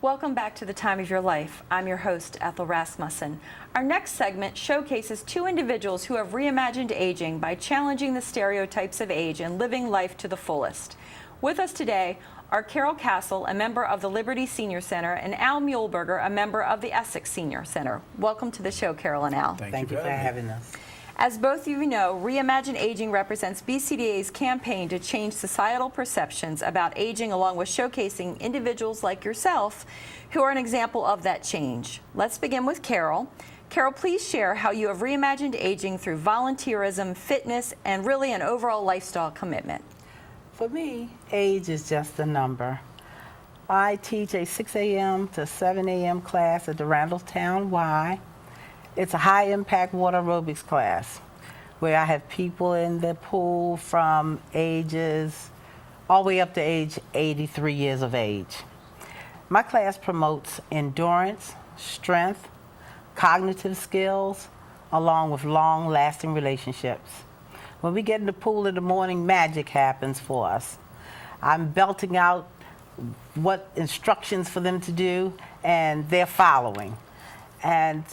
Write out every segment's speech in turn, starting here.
Welcome back to The Time of Your Life. I'm your host, Ethel Rasmussen. Our next segment showcases two individuals who have reimagined aging by challenging the stereotypes of age and living life to the fullest. With us today are Carol Castle, a member of the Liberty Senior Center, and Al Muehlberger, a member of the Essex Senior Center. Welcome to the show, Carol and Al. Thank you for having us. As both of you know, Reimagine Aging represents BCDA's campaign to change societal perceptions about aging, along with showcasing individuals like yourself who are an example of that change. Let's begin with Carol. Carol, please share how you have reimagined aging through volunteerism, fitness, and really an overall lifestyle commitment. For me, age is just a number. I teach a 6 a.m. to 7 a.m. class at the Randallstown Y. It's a high-impact water aerobics class where I have people in the pool from ages all the way up to age 83 years of age. My class promotes endurance, strength, cognitive skills, along with long-lasting relationships. When we get in the pool in the morning, magic happens for us. I'm belting out what instructions for them to do, and they're following. And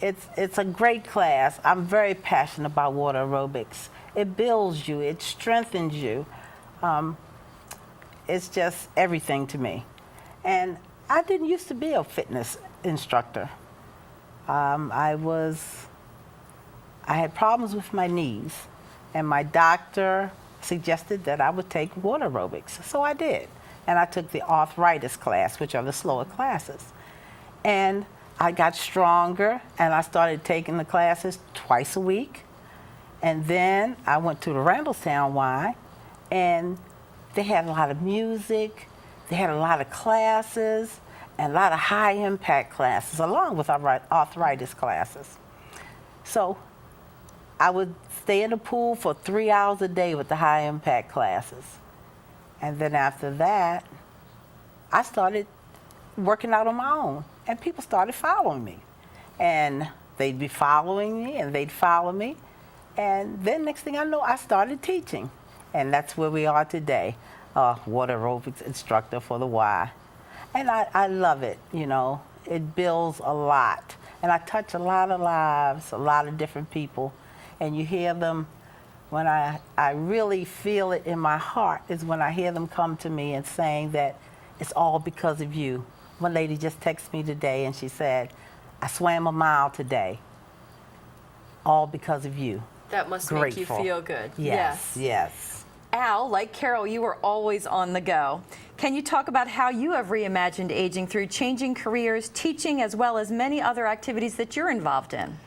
it's a great class. I'm very passionate about water aerobics. It builds you, it strengthens you. It's just everything to me. And I didn't used to be a fitness instructor. I had problems with my knees, and my doctor suggested that I would take water aerobics. So I did. And I took the arthritis class, which are the slower classes. And I got stronger, and I started taking the classes twice a week. And then I went to the Randallstown Y, and they had a lot of music, they had a lot of classes, and a lot of high-impact classes, along with arthritis classes. So I would stay in the pool for 3 hours a day with the high-impact classes. And then after that, I started working out on my own, and people started following me. And they'd be following me, and they'd follow me. And then next thing I know, I started teaching. And that's where we are today, water aerobics instructor for the Y. And I love it, you know. It builds a lot. And I touch a lot of lives, a lot of different people. And you hear them, when I really feel it in my heart, is when I hear them come to me and saying that it's all because of you. One lady just texted me today, and she said, I swam a mile today, all because of you. That must Grateful. make you feel good. Yes, yes. Al, like Carol, you were always on the go. Can you talk about how you have reimagined aging through changing careers, teaching, as well as many other activities that you're involved in?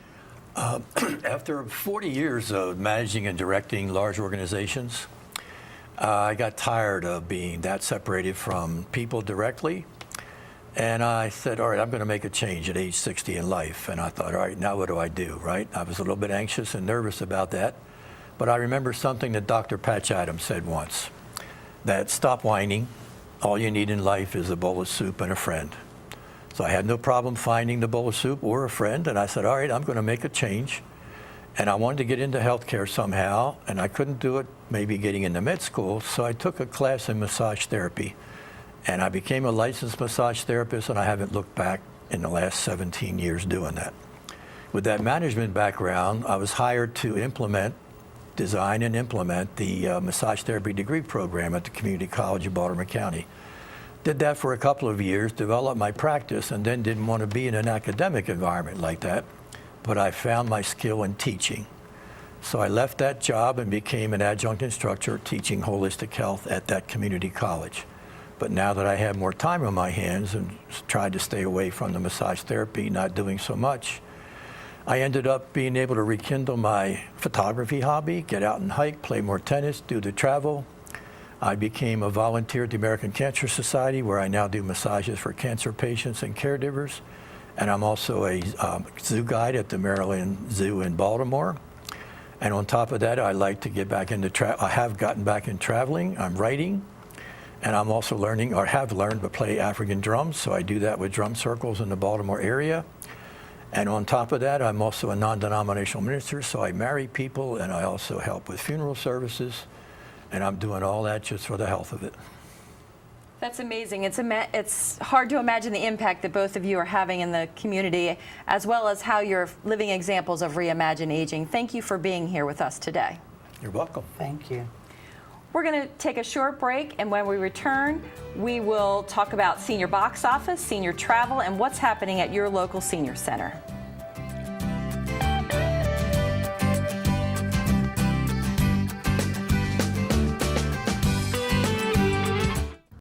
After 40 years of managing and directing large organizations, I got tired of being that separated from people directly. And I said, all right, I'm going to make a change at age 60 in life. And I thought, all right, now what do I do, right? I was a little bit anxious and nervous about that. But I remember something that Dr. Patch Adams said once, that stop whining. All you need in life is a bowl of soup and a friend. So I had no problem finding the bowl of soup or a friend. And I said, all right, I'm going to make a change. And I wanted to get into healthcare somehow. And I couldn't do it maybe getting into med school. So I took a class in massage therapy. And I became a licensed massage therapist, and I haven't looked back in the last 17 years doing that. With that management background, I was hired to design and implement the massage therapy degree program at the Community College of Baltimore County. Did that for a couple of years, developed my practice, and then didn't want to be in an academic environment like that. But I found my skill in teaching. So I left that job and became an adjunct instructor teaching holistic health at that community college. But now that I have more time on my hands and tried to stay away from the massage therapy, not doing so much, I ended up being able to rekindle my photography hobby, get out and hike, play more tennis, do the travel. I became a volunteer at the American Cancer Society, where I now do massages for cancer patients and caregivers. And I'm also a zoo guide at the Maryland Zoo in Baltimore. And on top of that, I like to get back into I have gotten back in traveling. I'm writing. And I'm also learning, or have learned, to play African drums. So I do that with drum circles in the Baltimore area. And on top of that, I'm also a non-denominational minister. So I marry people, and I also help with funeral services. And I'm doing all that just for the health of it. That's amazing. It's hard to imagine the impact that both of you are having in the community, as well as how you're living examples of Reimagine Aging. Thank you for being here with us today. You're welcome. Thank you. We're going to take a short break, and when we return, we will talk about senior box office, senior travel, and what's happening at your local senior center.